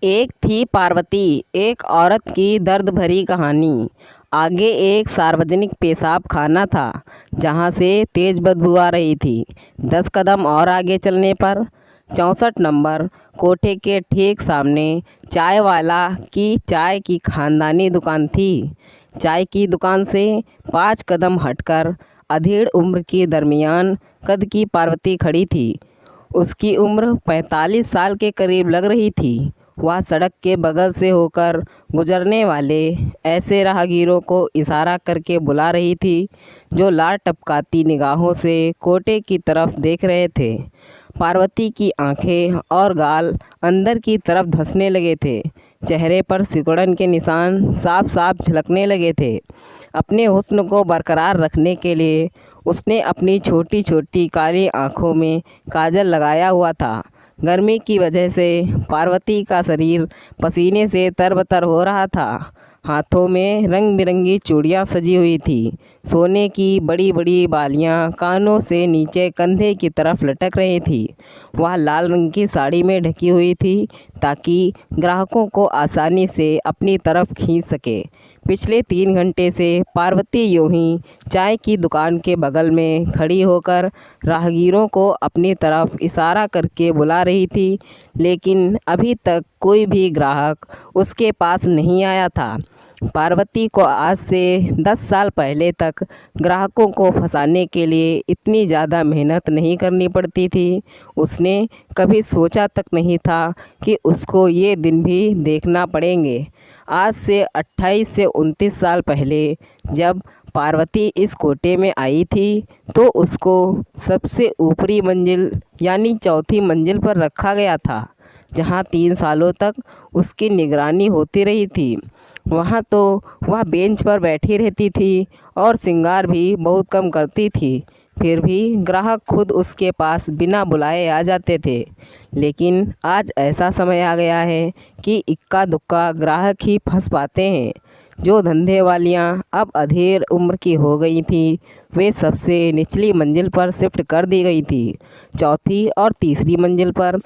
एक थी पार्वती, एक औरत की दर्द भरी कहानी। आगे एक सार्वजनिक पेशाब खाना था जहाँ से तेज बदबू आ रही थी। 10 कदम और आगे चलने पर 64 नंबर कोठे के ठीक सामने चाय वाला की चाय की खानदानी दुकान थी। चाय की दुकान से 5 कदम हटकर अधेड़ उम्र की दरमियान कद की पार्वती खड़ी थी। उसकी उम्र 45 साल के करीब लग रही थी। वह सड़क के बगल से होकर गुजरने वाले ऐसे राहगीरों को इशारा करके बुला रही थी जो लार टपकाती निगाहों से कोटे की तरफ देख रहे थे। पार्वती की आंखें और गाल अंदर की तरफ धंसने लगे थे। चेहरे पर सिकुड़न के निशान साफ साफ झलकने लगे थे। अपने हुस्न को बरकरार रखने के लिए उसने अपनी छोटी छोटी काली आँखों में काजल लगाया हुआ था। गर्मी की वजह से पार्वती का शरीर पसीने से तरबतर हो रहा था। हाथों में रंग बिरंगी चूड़ियाँ सजी हुई थी। सोने की बड़ी बड़ी बालियाँ कानों से नीचे कंधे की तरफ लटक रही थी। वह लाल रंग की साड़ी में ढकी हुई थी ताकि ग्राहकों को आसानी से अपनी तरफ खींच सके। पिछले 3 घंटे से पार्वती यूं ही चाय की दुकान के बगल में खड़ी होकर राहगीरों को अपनी तरफ इशारा करके बुला रही थी, लेकिन अभी तक कोई भी ग्राहक उसके पास नहीं आया था। पार्वती को आज से 10 साल पहले तक ग्राहकों को फंसाने के लिए इतनी ज़्यादा मेहनत नहीं करनी पड़ती थी। उसने कभी सोचा तक नहीं था कि उसको ये दिन भी देखना पड़ेंगे। आज से 28 से 29 साल पहले जब पार्वती इस कोटे में आई थी तो उसको सबसे ऊपरी मंजिल यानी चौथी मंजिल पर रखा गया था, जहां 3 सालों तक उसकी निगरानी होती रही थी। वहां तो वह बेंच पर बैठी रहती थी और श्रृंगार भी बहुत कम करती थी। फिर भी ग्राहक खुद उसके पास बिना बुलाए आ जाते थे। लेकिन आज ऐसा समय आ गया है कि इक्का दुक्का ग्राहक ही फंस पाते हैं। जो धंधे वालियाँ अब अधेड़ उम्र की हो गई थी वे सबसे निचली मंजिल पर शिफ्ट कर दी गई थी। चौथी और तीसरी मंजिल पर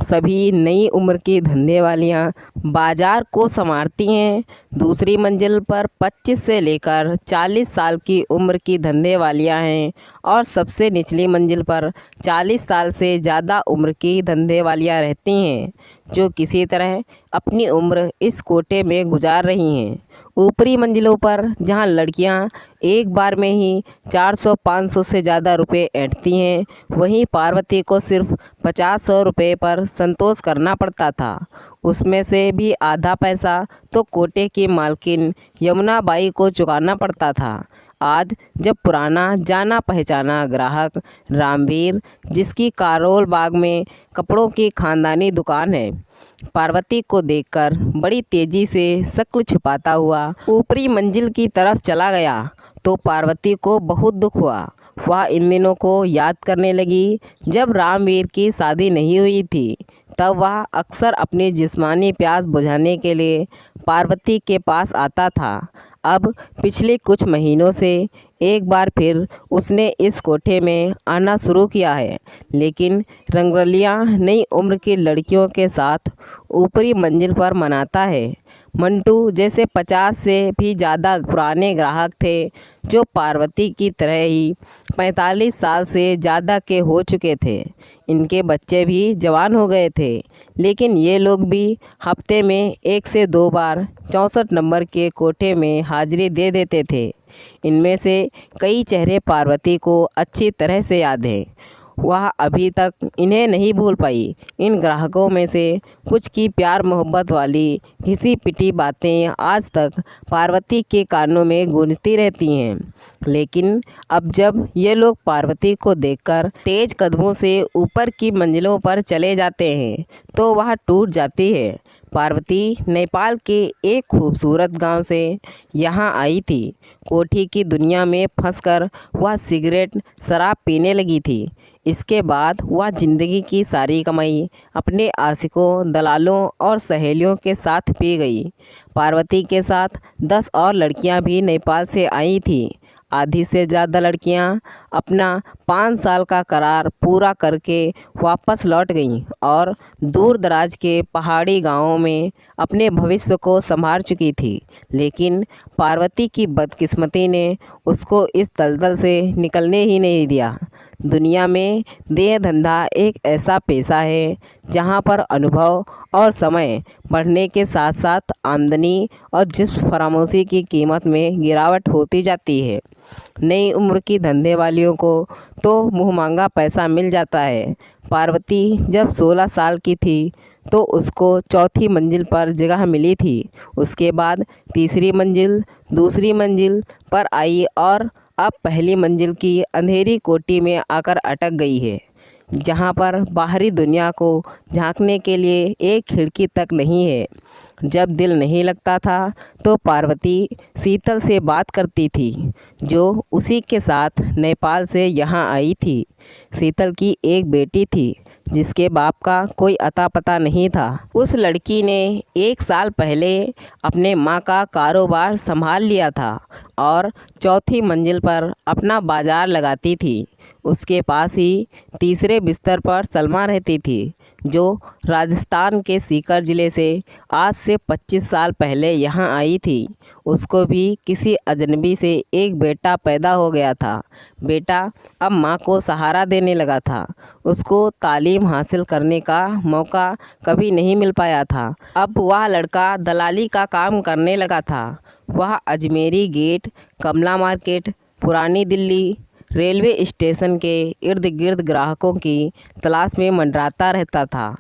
सभी नई उम्र की धंधे वालियाँ बाजार को संवारती हैं। दूसरी मंजिल पर 25 से लेकर 40 साल की उम्र की धंधे वालियाँ हैं और सबसे निचली मंजिल पर 40 साल से ज़्यादा उम्र की धंधे वालियाँ रहती हैं जो किसी तरह अपनी उम्र इस कोटे में गुजार रही हैं। ऊपरी मंजिलों पर जहां लड़कियां एक बार में ही 400-500 से ज़्यादा रुपए ऐंठती हैं, वहीं पार्वती को सिर्फ 50-100 रुपये पर संतोष करना पड़ता था। उसमें से भी आधा पैसा तो कोटे की मालकिन यमुना बाई को चुकाना पड़ता था। आज जब पुराना जाना पहचाना ग्राहक रामवीर, जिसकी कारोल बाग में कपड़ों की खानदानी दुकान है, पार्वती को देखकर बड़ी तेजी से शक्ल छुपाता हुआ ऊपरी मंजिल की तरफ चला गया तो पार्वती को बहुत दुख हुआ। वह इन दिनों को याद करने लगी जब रामवीर की शादी नहीं हुई थी। तब वह अक्सर अपनी जिस्मानी प्यास बुझाने के लिए पार्वती के पास आता था। अब पिछले कुछ महीनों से एक बार फिर उसने इस कोठे में आना शुरू किया है, लेकिन रंगरलियाँ नई उम्र की लड़कियों के साथ ऊपरी मंजिल पर मनाता है। मंटू जैसे 50 से भी ज़्यादा पुराने ग्राहक थे जो पार्वती की तरह ही 45 साल से ज़्यादा के हो चुके थे। इनके बच्चे भी जवान हो गए थे, लेकिन ये लोग भी हफ्ते में 1 से 2 बार 64 नंबर के कोठे में हाजिरी दे देते थे। इनमें से कई चेहरे पार्वती को अच्छी तरह से याद हैं। वह अभी तक इन्हें नहीं भूल पाई। इन ग्राहकों में से कुछ की प्यार मोहब्बत वाली घिसी पिटी बातें आज तक पार्वती के कानों में गूंजती रहती हैं। लेकिन अब जब ये लोग पार्वती को देखकर तेज कदमों से ऊपर की मंजिलों पर चले जाते हैं तो वह टूट जाती है। पार्वती नेपाल के एक खूबसूरत गांव से यहाँ आई थी। कोठी की दुनिया में फंसकर वह सिगरेट शराब पीने लगी थी। इसके बाद वह ज़िंदगी की सारी कमाई अपने आशिकों, दलालों और सहेलियों के साथ पी गई। पार्वती के साथ 10 और लड़कियां भी नेपाल से आई थीं। आधी से ज़्यादा लड़कियां अपना 5 साल का करार पूरा करके वापस लौट गईं और दूर दराज के पहाड़ी गांवों में अपने भविष्य को संभाल चुकी थी। लेकिन पार्वती की बदकिस्मती ने उसको इस दलदल से निकलने ही नहीं दिया। दुनिया में देह धंधा एक ऐसा पेशा है जहाँ पर अनुभव और समय बढ़ने के साथ साथ आमदनी और जिस्म फरामोशी की कीमत में गिरावट होती जाती है। नई उम्र की धंधे वालियों को तो मुँह मांगा पैसा मिल जाता है। पार्वती जब 16 साल की थी तो उसको चौथी मंजिल पर जगह मिली थी। उसके बाद तीसरी मंजिल, दूसरी मंजिल पर आई और अब पहली मंजिल की अंधेरी कोठी में आकर अटक गई है, जहाँ पर बाहरी दुनिया को झांकने के लिए एक खिड़की तक नहीं है। जब दिल नहीं लगता था तो पार्वती शीतल से बात करती थी, जो उसी के साथ नेपाल से यहाँ आई थी। शीतल की एक बेटी थी जिसके बाप का कोई अता पता नहीं था। उस लड़की ने 1 साल पहले अपने माँ का कारोबार संभाल लिया था और चौथी मंजिल पर अपना बाजार लगाती थी। उसके पास ही तीसरे बिस्तर पर सलमा रहती थी, जो राजस्थान के सीकर ज़िले से आज से 25 साल पहले यहाँ आई थी। उसको भी किसी अजनबी से एक बेटा पैदा हो गया था। बेटा अब माँ को सहारा देने लगा था। उसको तालीम हासिल करने का मौका कभी नहीं मिल पाया था। अब वह लड़का दलाली का काम करने लगा था। वह अजमेरी गेट, कमला मार्केट, पुरानी दिल्ली रेलवे स्टेशन के इर्द गिर्द ग्राहकों की तलाश में मंडराता रहता था।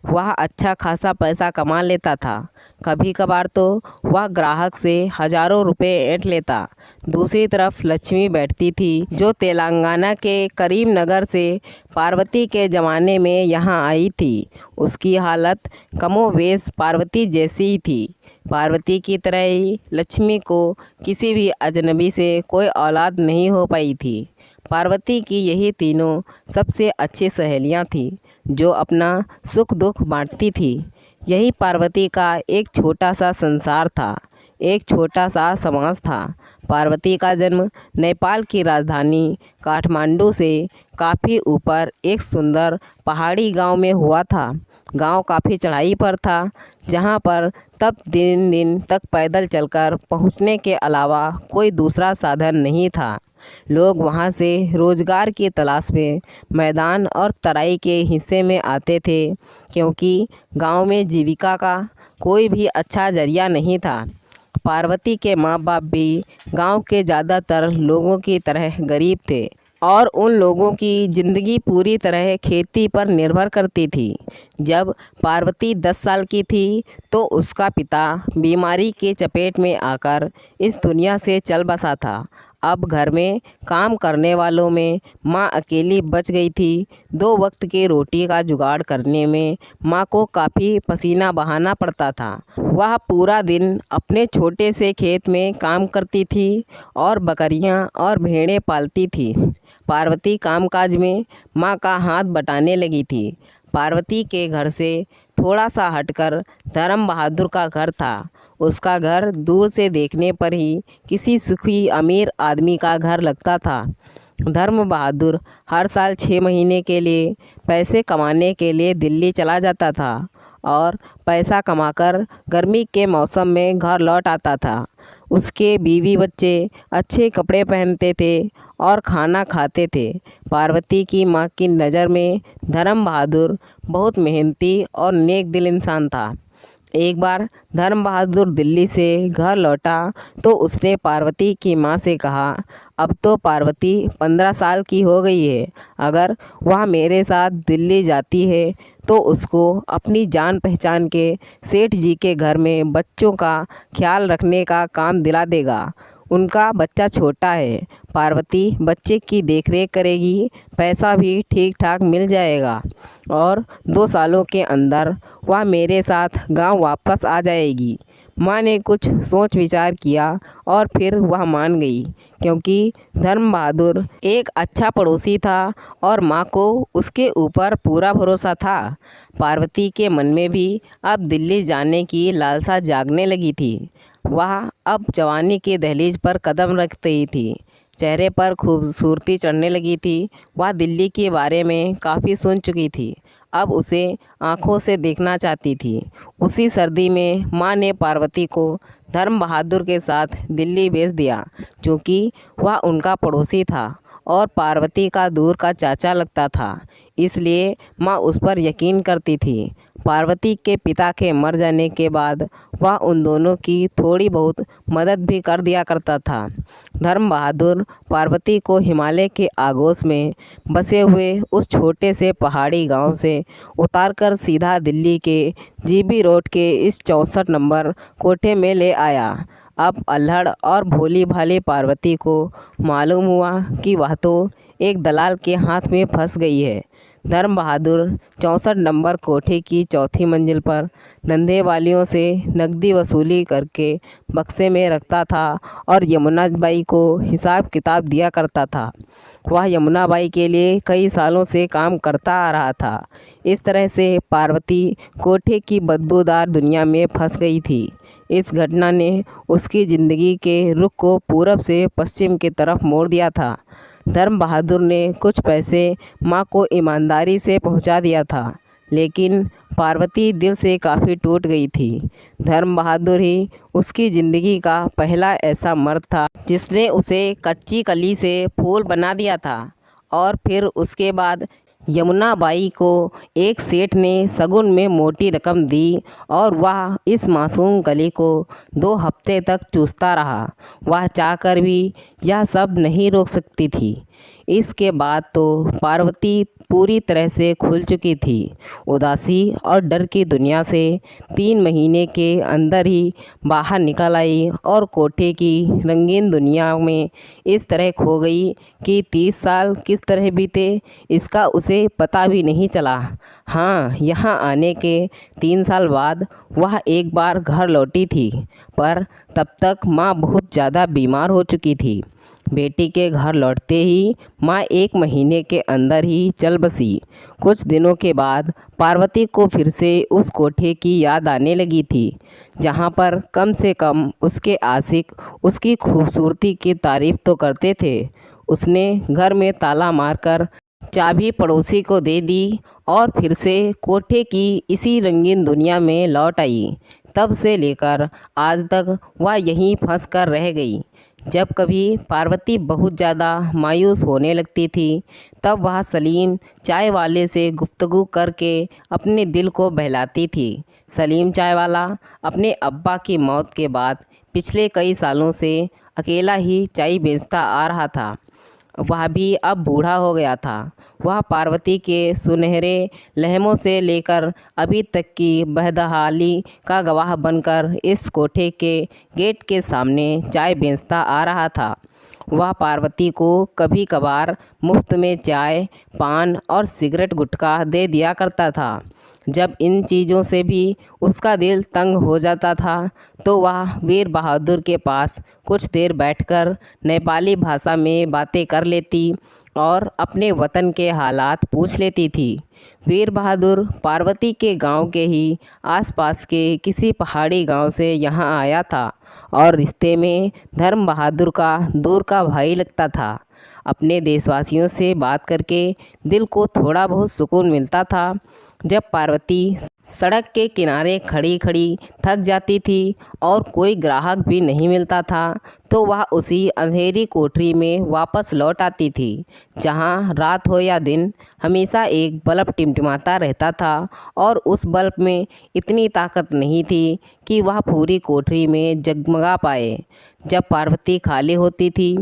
वह अच्छा खासा पैसा कमा लेता था। कभी कभार तो वह ग्राहक से हज़ारों रुपए ऐंठ लेता। दूसरी तरफ लक्ष्मी बैठती थी, जो तेलंगाना के करीमनगर से पार्वती के ज़माने में यहाँ आई थी। उसकी हालत कमोवेश पार्वती जैसी ही थी। पार्वती की तरह ही लक्ष्मी को किसी भी अजनबी से कोई औलाद नहीं हो पाई थी। पार्वती की यही तीनों सबसे अच्छी सहेलियां थीं, जो अपना सुख दुख बांटती थी। यही पार्वती का एक छोटा सा संसार था, एक छोटा सा समाज था। पार्वती का जन्म नेपाल की राजधानी काठमांडू से काफ़ी ऊपर एक सुंदर पहाड़ी गांव में हुआ था। गांव काफ़ी चढ़ाई पर था, जहां पर तब दिन दिन तक पैदल चलकर पहुंचने के अलावा कोई दूसरा साधन नहीं था। लोग वहां से रोज़गार की तलाश में मैदान और तराई के हिस्से में आते थे, क्योंकि गांव में जीविका का कोई भी अच्छा जरिया नहीं था। पार्वती के माँ बाप भी गांव के ज़्यादातर लोगों की तरह गरीब थे और उन लोगों की ज़िंदगी पूरी तरह खेती पर निर्भर करती थी। जब पार्वती 10 साल की थी तो उसका पिता बीमारी के चपेट में आकर इस दुनिया से चल बसा था। अब घर में काम करने वालों में माँ अकेली बच गई थी। 2 वक्त की रोटी का जुगाड़ करने में माँ को काफ़ी पसीना बहाना पड़ता था। वह पूरा दिन अपने छोटे से खेत में काम करती थी और बकरियाँ और भेड़ें पालती थी। पार्वती कामकाज में माँ का हाथ बटाने लगी थी। पार्वती के घर से थोड़ा सा हटकर धर्म बहादुर का घर था। उसका घर दूर से देखने पर ही किसी सुखी अमीर आदमी का घर लगता था। धर्म बहादुर हर साल 6 महीने के लिए पैसे कमाने के लिए दिल्ली चला जाता था और पैसा कमाकर गर्मी के मौसम में घर लौट आता था। उसके बीवी बच्चे अच्छे कपड़े पहनते थे और खाना खाते थे। पार्वती की माँ की नज़र में धर्म बहादुर बहुत मेहनती और नेक दिल इंसान था। एक बार धर्म बहादुर दिल्ली से घर लौटा तो उसने पार्वती की माँ से कहा, अब तो पार्वती 15 साल की हो गई है। अगर वह मेरे साथ दिल्ली जाती है तो उसको अपनी जान पहचान के सेठ जी के घर में बच्चों का ख्याल रखने का काम दिला देगा। उनका बच्चा छोटा है। पार्वती बच्चे की देखरेख करेगी, पैसा भी ठीक ठाक मिल जाएगा और 2 सालों के अंदर वह मेरे साथ गांव वापस आ जाएगी। माँ ने कुछ सोच विचार किया और फिर वह मान गई, क्योंकि धर्म बहादुर एक अच्छा पड़ोसी था और माँ को उसके ऊपर पूरा भरोसा था। पार्वती के मन में भी अब दिल्ली जाने की लालसा जागने लगी थी। वह अब जवानी के दहलीज पर कदम रख रही थी। चेहरे पर खूबसूरती चढ़ने लगी थी। वह दिल्ली के बारे में काफ़ी सुन चुकी थी, अब उसे आँखों से देखना चाहती थी। उसी सर्दी में माँ ने पार्वती को धर्म बहादुर के साथ दिल्ली भेज दिया, क्योंकि वह उनका पड़ोसी था और पार्वती का दूर का चाचा लगता था। इसलिए माँ उस पर यकीन करती थी। पार्वती के पिता के मर जाने के बाद वह उन दोनों की थोड़ी बहुत मदद भी कर दिया करता था। धर्म बहादुर पार्वती को हिमालय के आगोश में बसे हुए उस छोटे से पहाड़ी गांव से उतारकर सीधा दिल्ली के जीबी रोड के इस 64 नंबर कोठे में ले आया। अब अल्हड़ और भोली भाली पार्वती को मालूम हुआ कि वह तो एक दलाल के हाथ में फंस गई है। धर्म बहादुर 64 नंबर कोठे की चौथी मंजिल पर धंधे वालियों से नकदी वसूली करके बक्से में रखता था और यमुना बाई को हिसाब किताब दिया करता था। वह यमुना बाई के लिए कई सालों से काम करता आ रहा था। इस तरह से पार्वती कोठे की बदबूदार दुनिया में फंस गई थी। इस घटना ने उसकी ज़िंदगी के रुख को पूरब से पश्चिम की तरफ मोड़ दिया था। धर्म बहादुर ने कुछ पैसे माँ को ईमानदारी से पहुँचा दिया था, लेकिन पार्वती दिल से काफ़ी टूट गई थी। धर्म बहादुर ही उसकी ज़िंदगी का पहला ऐसा मर्द था जिसने उसे कच्ची कली से फूल बना दिया था। और फिर उसके बाद यमुना बाई को एक सेठ ने सगुन में मोटी रकम दी और वह इस मासूम कली को 2 हफ्ते तक चूसता रहा। वह चाहकर भी यह सब नहीं रोक सकती थी। इसके बाद तो पार्वती पूरी तरह से खुल चुकी थी। उदासी और डर की दुनिया से 3 महीने के अंदर ही बाहर निकल आई और कोठे की रंगीन दुनिया में इस तरह खो गई कि 30 साल किस तरह बीते इसका उसे पता भी नहीं चला। हाँ, यहाँ आने के 3 साल बाद वह एक बार घर लौटी थी, पर तब तक माँ बहुत ज़्यादा बीमार हो चुकी थी। बेटी के घर लौटते ही माँ 1 महीने के अंदर ही चल बसी। कुछ दिनों के बाद पार्वती को फिर से उस कोठे की याद आने लगी थी, जहाँ पर कम से कम उसके आशिक उसकी खूबसूरती की तारीफ़ तो करते थे। उसने घर में ताला मारकर चाबी पड़ोसी को दे दी और फिर से कोठे की इसी रंगीन दुनिया में लौट आई। तब से लेकर आज तक वह यहीं फंस कर रह गई। जब कभी पार्वती बहुत ज़्यादा मायूस होने लगती थी, तब वह सलीम चाय वाले से गुफ्तगू करके अपने दिल को बहलाती थी। सलीम चाय वाला अपने अब्बा की मौत के बाद पिछले कई सालों से अकेला ही चाय बेचता आ रहा था। वह भी अब बूढ़ा हो गया था। वह पार्वती के सुनहरे लम्हों से लेकर अभी तक की बदहाली का गवाह बनकर इस कोठे के गेट के सामने चाय बेचता आ रहा था। वह पार्वती को कभी कभार मुफ्त में चाय, पान और सिगरेट गुटखा दे दिया करता था। जब इन चीज़ों से भी उसका दिल तंग हो जाता था, तो वह वीर बहादुर के पास कुछ देर बैठकर नेपाली भाषा में बातें कर लेती और अपने वतन के हालात पूछ लेती थी। वीर बहादुर पार्वती के गांव के ही आसपास के किसी पहाड़ी गांव से यहां आया था और रिश्ते में धर्म बहादुर का दूर का भाई लगता था। अपने देशवासियों से बात करके दिल को थोड़ा बहुत सुकून मिलता था। जब पार्वती सड़क के किनारे खड़ी खड़ी थक जाती थी और कोई ग्राहक भी नहीं मिलता था, तो वह उसी अंधेरी कोठरी में वापस लौट आती थी, जहां रात हो या दिन हमेशा एक बल्ब टिमटिमाता रहता था और उस बल्ब में इतनी ताकत नहीं थी कि वह पूरी कोठरी में जगमगा पाए। जब पार्वती खाली होती थी,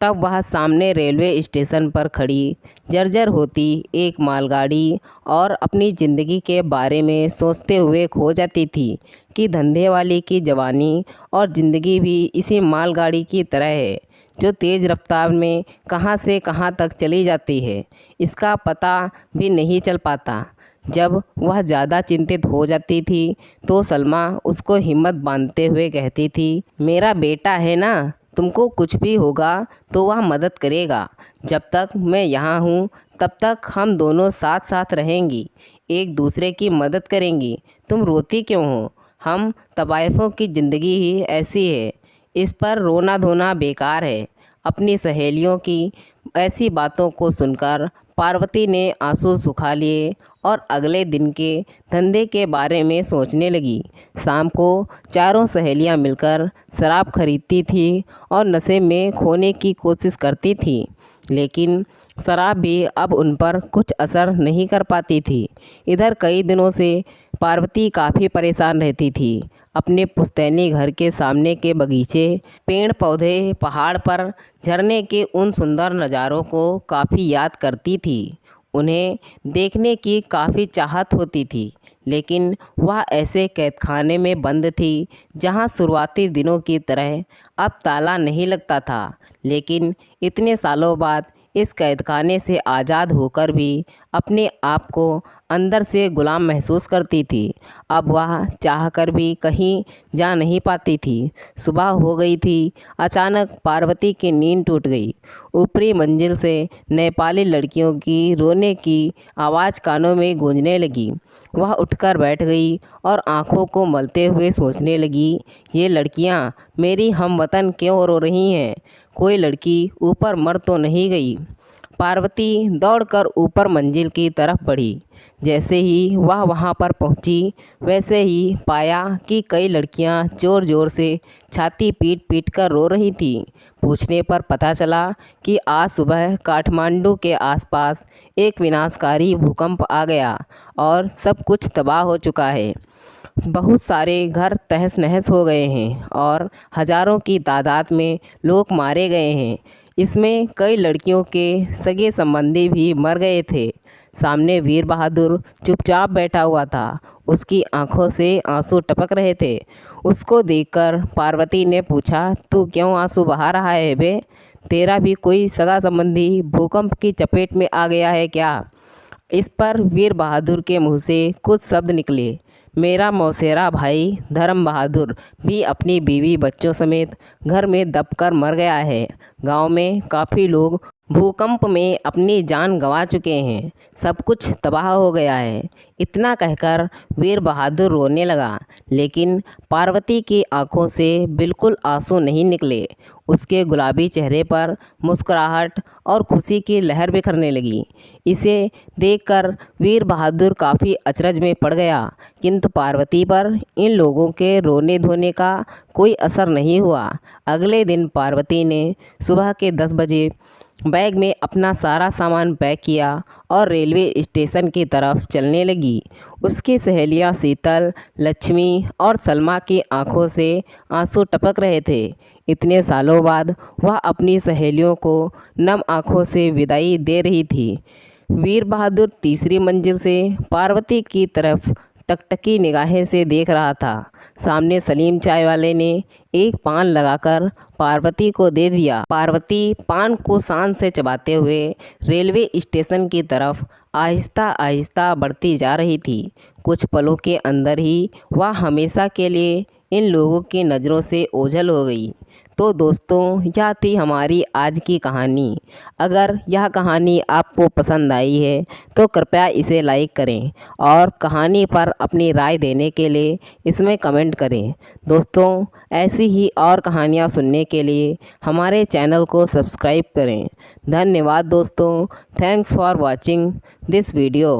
तब वह सामने रेलवे स्टेशन पर खड़ी जर्जर होती एक मालगाड़ी और अपनी ज़िंदगी के बारे में सोचते हुए खो जाती थी कि धंधे वाले की जवानी और ज़िंदगी भी इसी मालगाड़ी की तरह है, जो तेज़ रफ्तार में कहां से कहां तक चली जाती है, इसका पता भी नहीं चल पाता। जब वह ज़्यादा चिंतित हो जाती थी, तो सलमा उसको हिम्मत बांधते हुए कहती थी, मेरा बेटा है ना, तुमको कुछ भी होगा तो वह मदद करेगा। जब तक मैं यहाँ हूँ, तब तक हम दोनों साथ साथ रहेंगी, एक दूसरे की मदद करेंगी। तुम रोती क्यों हो? हम तवाइफों की ज़िंदगी ही ऐसी है, इस पर रोना धोना बेकार है। अपनी सहेलियों की ऐसी बातों को सुनकर पार्वती ने आंसू सुखा लिए और अगले दिन के धंधे के बारे में सोचने लगी। शाम को चारों सहेलियां मिलकर शराब खरीदती थी और नशे में खोने की कोशिश करती थी, लेकिन शराब भी अब उन पर कुछ असर नहीं कर पाती थी। इधर कई दिनों से पार्वती काफ़ी परेशान रहती थी। अपने पुश्तैनी घर के सामने के बगीचे, पेड़ पौधे, पहाड़ पर झरने के उन सुंदर नज़ारों को काफ़ी याद करती थी। उन्हें देखने की काफ़ी चाहत होती थी, लेकिन वह ऐसे कैदखाने में बंद थी जहां शुरुआती दिनों की तरह अब ताला नहीं लगता था। लेकिन इतने सालों बाद इस कैदखाने से आज़ाद होकर भी अपने आप को अंदर से गुलाम महसूस करती थी। अब वह चाहकर भी कहीं जा नहीं पाती थी। सुबह हो गई थी। अचानक पार्वती की नींद टूट गई। ऊपरी मंजिल से नेपाली लड़कियों की रोने की आवाज़ कानों में गूंजने लगी। वह उठकर बैठ गई और आंखों को मलते हुए सोचने लगी, ये लड़कियां मेरी हमवतन क्यों रो रही हैं? कोई लड़की ऊपर मर तो नहीं गई? पार्वती दौड़कर ऊपर मंजिल की तरफ बढ़ी। जैसे ही वह वहां पर पहुंची, वैसे ही पाया कि कई लड़कियां ज़ोर ज़ोर से छाती पीट पीट कर रो रही थीं। पूछने पर पता चला कि आज सुबह काठमांडू के आसपास एक विनाशकारी भूकंप आ गया और सब कुछ तबाह हो चुका है। बहुत सारे घर तहस नहस हो गए हैं और हज़ारों की तादाद में लोग मारे गए हैं। इसमें कई लड़कियों के सगे संबंधी भी मर गए थे। सामने वीर बहादुर चुपचाप बैठा हुआ था। उसकी आंखों से आंसू टपक रहे थे। उसको देखकर पार्वती ने पूछा, तू क्यों आंसू बहा रहा है बे? तेरा भी कोई सगा संबंधी भूकंप की चपेट में आ गया है क्या? इस पर वीर बहादुर के मुंह से कुछ शब्द निकले। मेरा मौसेरा भाई धर्म बहादुर भी अपनी बीवी बच्चों समेत घर में दबकर मर गया है। गांव में काफ़ी लोग भूकंप में अपनी जान गंवा चुके हैं। सब कुछ तबाह हो गया है। इतना कहकर वीर बहादुर रोने लगा, लेकिन पार्वती की आंखों से बिल्कुल आंसू नहीं निकले। उसके गुलाबी चेहरे पर मुस्कुराहट और खुशी की लहर बिखरने लगी। इसे देखकर वीर बहादुर काफ़ी अचरज में पड़ गया, किंतु पार्वती पर इन लोगों के रोने धोने का कोई असर नहीं हुआ। अगले दिन पार्वती ने सुबह के 10 बजे बैग में अपना सारा सामान पैक किया और रेलवे स्टेशन की तरफ चलने लगी। उसकी सहेलियां शीतल, लक्ष्मी और सलमा की आंखों से आंसू टपक रहे थे। इतने सालों बाद वह अपनी सहेलियों को नम आंखों से विदाई दे रही थी। वीर बहादुर तीसरी मंजिल से पार्वती की तरफ टकटकी निगाहें से देख रहा था। सामने सलीम चाय वाले ने एक पान लगाकर पार्वती को दे दिया। पार्वती पान को शान से चबाते हुए रेलवे स्टेशन की तरफ आहिस्ता आहिस्ता बढ़ती जा रही थी। कुछ पलों के अंदर ही वह हमेशा के लिए इन लोगों की नज़रों से ओझल हो गई। तो दोस्तों, यह थी हमारी आज की कहानी। अगर यह कहानी आपको पसंद आई है तो कृपया इसे लाइक करें और कहानी पर अपनी राय देने के लिए इसमें कमेंट करें। दोस्तों, ऐसी ही और कहानियाँ सुनने के लिए हमारे चैनल को सब्सक्राइब करें। धन्यवाद दोस्तों। Thanks for watching this video.